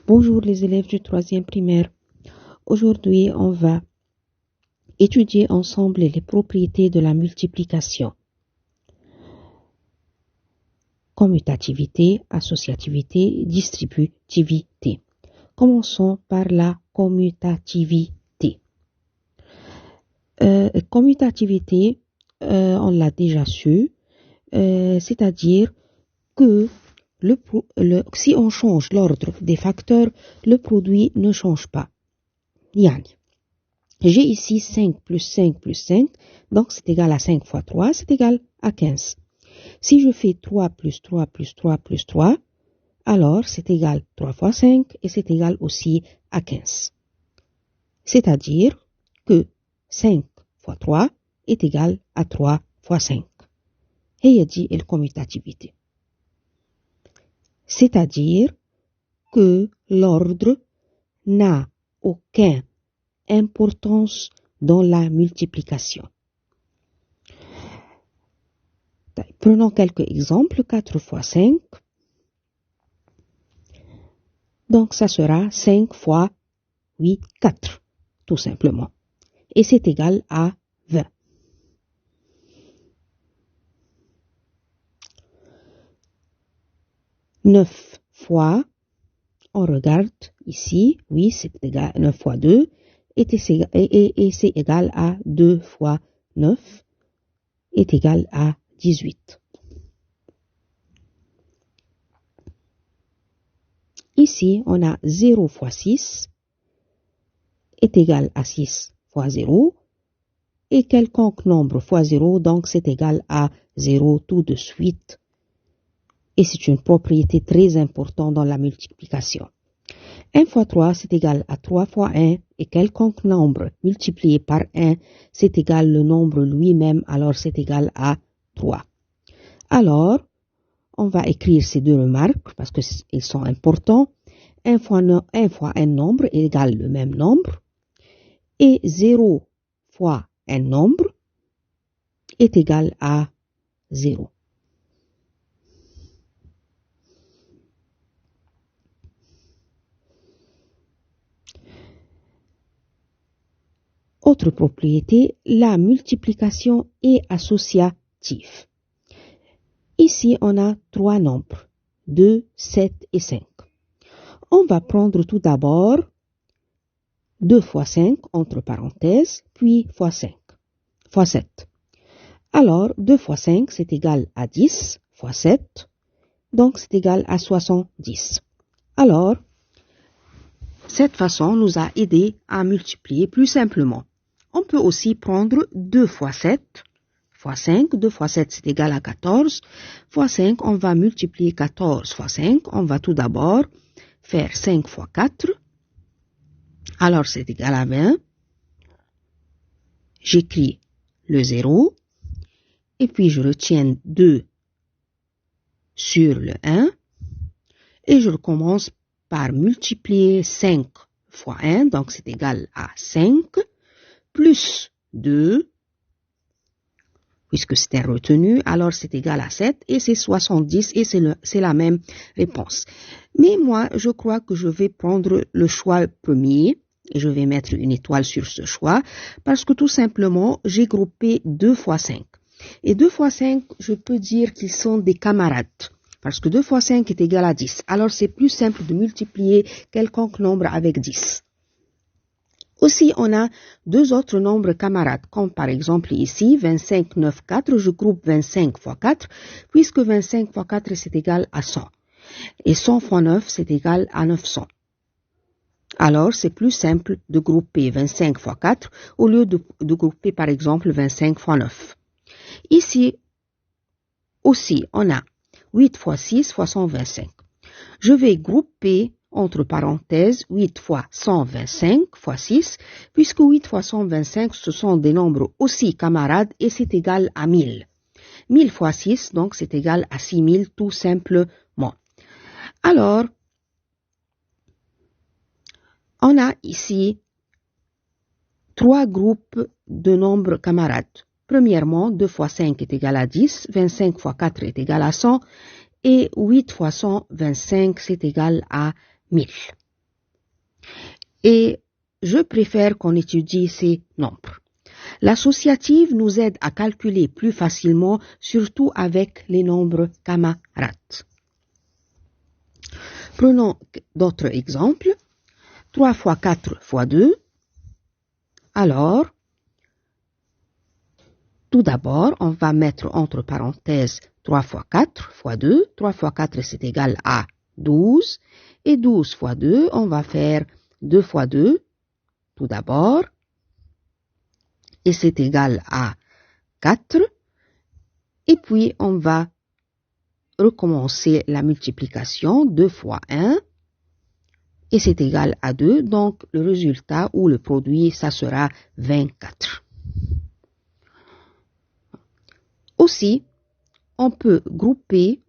Bonjour les élèves du 3e primaire. Aujourd'hui, on va étudier ensemble les propriétés de la multiplication. Commutativité, associativité, distributivité. Commençons par la commutativité. Commutativité, on l'a déjà su, c'est-à-dire que si on change l'ordre des facteurs, le produit ne change pas. Yani, j'ai ici 5 plus 5 plus 5, donc c'est égal à 5 fois 3, c'est égal à 15. Si je fais 3 plus 3 plus 3 plus 3, alors c'est égal 3 fois 5 et c'est égal aussi à 15. C'est-à-dire que 5 fois 3 est égal à 3 fois 5. هي دي الcommutativité. C'est-à-dire que l'ordre n'a aucune importance dans la multiplication. Prenons quelques exemples. 4 fois 5. Donc, ça sera 5 fois 8, 4, tout simplement. Et c'est égal à 20. Neuf fois, on regarde ici, oui, c'est égal à 9 fois 2, et c'est égal à 2 fois 9, est égal à 18. Ici, on a 0 fois 6 est égal à 6 fois 0, et quelconque nombre fois 0, donc c'est égal à 0 tout de suite. Et c'est une propriété très importante dans la multiplication. 1 fois 3, c'est égal à 3 fois 1, et quelconque nombre multiplié par 1, c'est égal le nombre lui-même, alors c'est égal à 3. Alors, on va écrire ces deux remarques, parce qu'ils sont importants. 1 fois un nombre égale le même nombre, et 0 fois un nombre est égal à 0. Autre propriété, la multiplication est associative. Ici, on a trois nombres, 2, 7 et 5. On va prendre tout d'abord 2 fois 5, entre parenthèses, puis fois 5, fois 7. Alors, 2 fois 5, c'est égal à 10, fois 7, donc c'est égal à 70. Alors, cette façon nous a aidé à multiplier plus simplement. On peut aussi prendre 2 fois 7, fois 5. 2 fois 7, c'est égal à 14. Fois 5, on va multiplier 14 fois 5. On va tout d'abord faire 5 fois 4. Alors, c'est égal à 20. J'écris le 0. Et puis, je retiens 2 sur le 1. Et je recommence par multiplier 5 fois 1. Donc, c'est égal à 5. Plus 2, puisque c'était retenu, alors c'est égal à 7, et c'est 70, et c'est la même réponse. Mais moi, je crois que je vais prendre le choix premier, et je vais mettre une étoile sur ce choix, parce que tout simplement, j'ai groupé 2 fois 5. Et 2 fois 5, je peux dire qu'ils sont des camarades, parce que 2 fois 5 est égal à 10. Alors, c'est plus simple de multiplier quelconque nombre avec 10. Aussi, on a deux autres nombres camarades, comme par exemple ici, 25, 9, 4, je groupe 25 fois 4, puisque 25 fois 4, c'est égal à 100. Et 100 fois 9, c'est égal à 900. Alors, c'est plus simple de grouper 25 fois 4, au lieu de grouper par exemple 25 fois 9. Ici, aussi, on a 8 fois 6 fois 125. Je vais grouper entre parenthèses 8 fois 125 fois 6, puisque 8 fois 125, ce sont des nombres aussi camarades et c'est égal à 1000. 1000 fois 6, donc c'est égal à 6000 tout simplement. Alors, on a ici trois groupes de nombres camarades. Premièrement, 2 fois 5 est égal à 10, 25 fois 4 est égal à 100, et 8 fois 125, c'est égal à 1000. Et je préfère qu'on étudie ces nombres. L'associative nous aide à calculer plus facilement, surtout avec les nombres camarades. Prenons d'autres exemples. 3 fois 4 fois 2. Alors, tout d'abord, on va mettre entre parenthèses 3 fois 4 fois 2. 3 fois 4, c'est égal à 12. Et 12 fois 2, on va faire 2 fois 2, tout d'abord. Et c'est égal à 4. Et puis, on va recommencer la multiplication. 2 fois 1. Et c'est égal à 2. Donc, le résultat ou le produit, ça sera 24. Aussi, on peut grouper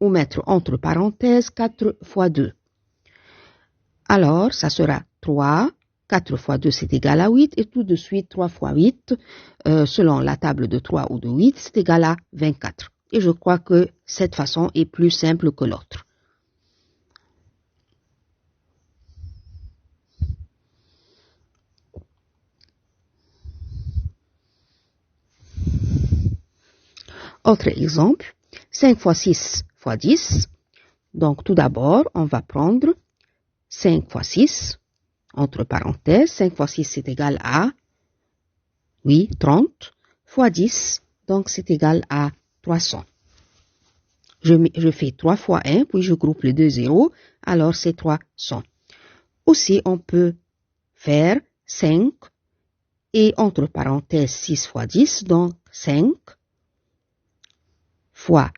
ou mettre entre parenthèses 4 fois 2. Alors, ça sera 3. 4 fois 2, c'est égal à 8. Et tout de suite, 3 fois 8, selon la table de 3 ou de 8, c'est égal à 24. Et je crois que cette façon est plus simple que l'autre. Autre exemple, 5 fois 6 fois 10. Donc, tout d'abord, on va prendre 5 fois 6, entre parenthèses. 5 fois 6, c'est égal à, 30, fois 10, donc c'est égal à 300. Je fais 3 fois 1, puis je groupe les deux zéros, alors c'est 300. Aussi, on peut faire 5, et entre parenthèses 6 fois 10, donc 5 fois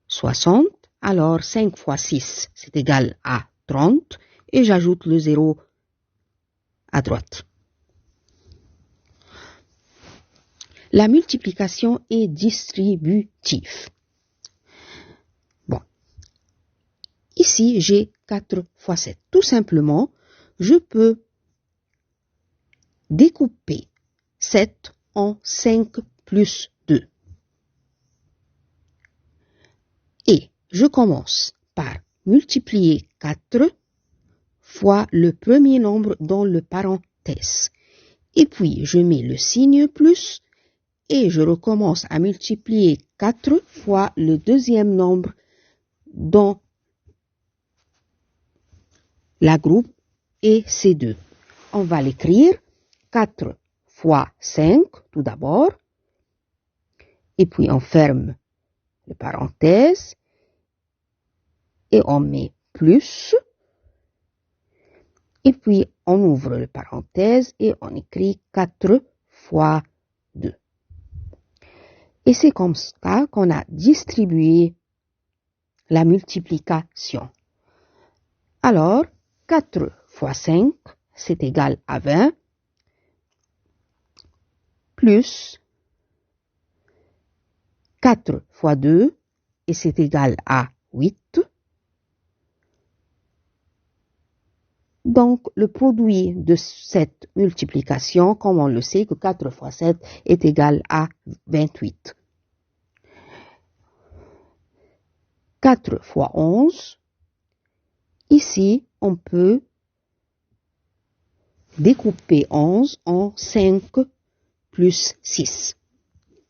60. Alors 5 fois 6, c'est égal à 30. Et j'ajoute le 0 à droite. La multiplication est distributive. Bon. Ici, j'ai 4 fois 7. Tout simplement, je peux découper 7 en 5 plus 2. Et je commence par multiplier 4 fois le premier nombre dans le parenthèse. Et puis, je mets le signe plus et je recommence à multiplier 4 fois le deuxième nombre dans la groupe et ces deux. On va l'écrire 4 fois 5 tout d'abord. Et puis, on ferme le parenthèse et on met plus. Et puis, on ouvre le parenthèse et on écrit 4 fois 2. Et c'est comme ça qu'on a distribué la multiplication. Alors, 4 fois 5, c'est égal à 20, plus 4 fois 2, et c'est égal à 8. Donc, le produit de cette multiplication, comme on le sait, que 4 fois 7 est égal à 28. 4 fois 11, ici, on peut découper 11 en 5 plus 6.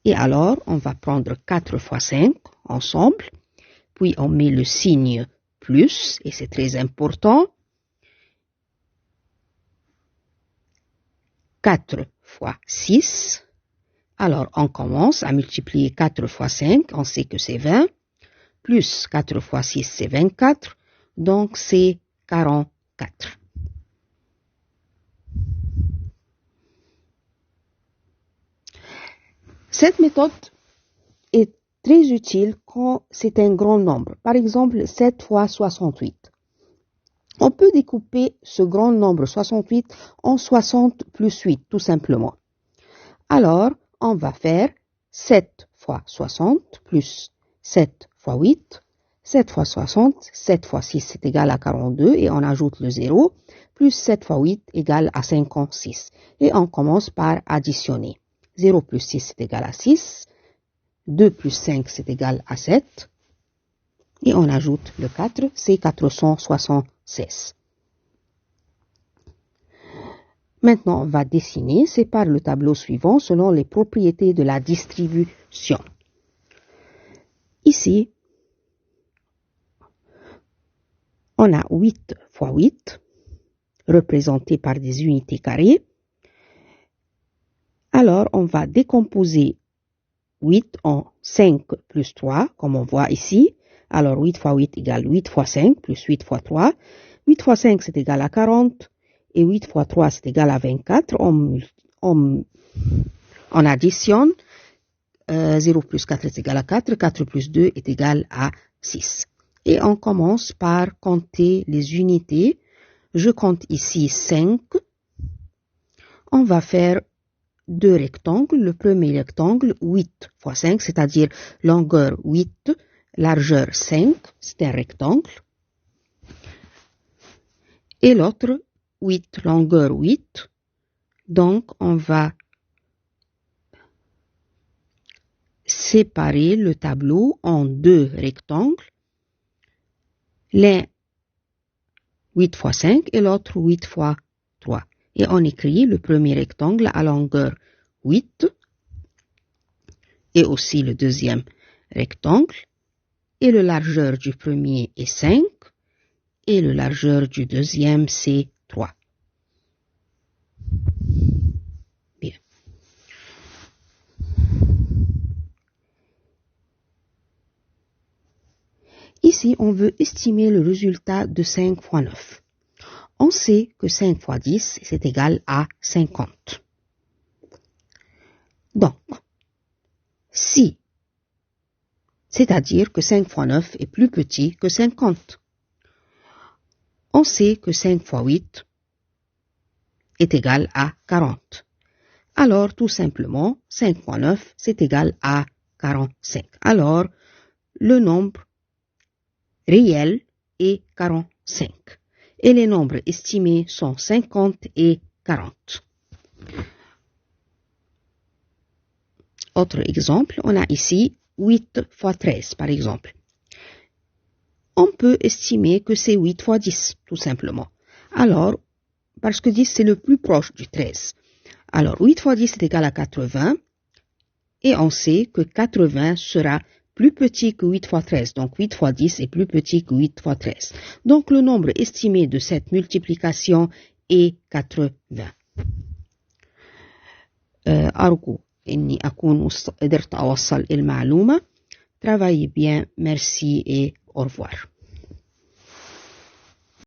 Et alors, on va prendre 4 fois 5 ensemble, puis on met le signe plus, et c'est très important. 4 fois 6. Alors, on commence à multiplier 4 fois 5, on sait que c'est 20, plus 4 fois 6, c'est 24, donc c'est 44. Cette méthode est très utile quand c'est un grand nombre. Par exemple, 7 fois 68. On peut découper ce grand nombre 68 en 60 plus 8, tout simplement. Alors, on va faire 7 fois 60 plus 7 fois 8. 7 fois 60, 7 fois 6, c'est égal à 42 et on ajoute le 0, plus 7 fois 8 égale à 56. Et on commence par additionner. 0 plus 6, c'est égal à 6. 2 plus 5, c'est égal à 7. Et on ajoute le 4, c'est 476. Maintenant, on va dessiner, sépare le tableau suivant selon les propriétés de la distribution. Ici, on a 8 fois 8, représenté par des unités carrées. Alors, on va décomposer 8 en 5 plus 3, comme on voit ici. Alors, 8 fois 8 égale 8 fois 5 plus 8 fois 3. 8 fois 5, c'est égal à 40. Et 8 fois 3, c'est égal à 24. On additionne. 0 plus 4 est égal à 4. 4 plus 2 est égal à 6. Et on commence par compter les unités. Je compte ici 5. On va faire deux rectangles. Le premier rectangle, 8 fois 5, c'est-à-dire longueur 8, largeur 5, c'est un rectangle. Et l'autre, 8, longueur 8. Donc, on va séparer le tableau en deux rectangles. L'un 8 fois 5 et l'autre 8 fois 3. Et on écrit le premier rectangle à longueur 8 et aussi le deuxième rectangle. Et la largeur du premier est 5 et la largeur du deuxième c'est 3. Bien. Ici, on veut estimer le résultat de 5 fois 9. On sait que 5 fois 10, c'est égal à 50. Donc, si, c'est-à-dire que 5 fois 9 est plus petit que 50. On sait que 5 fois 8 est égal à 40. Alors, tout simplement, 5 fois 9, c'est égal à 45. Alors, le nombre réel est 45. Et les nombres estimés sont 50 et 40. Autre exemple, on a ici 8 fois 13, par exemple. On peut estimer que c'est 8 fois 10, tout simplement. Alors, parce que 10, c'est le plus proche du 13. Alors, 8 fois 10 est égal à 80. Et on sait que 80 sera plus petit que 8 fois 13. Donc, 8 fois 10 est plus petit que 8 fois 13. Donc, le nombre estimé de cette multiplication est 80. أرجو إني أكون قدرت أوصل المعلومة. Travaillez bien. Merci et au revoir.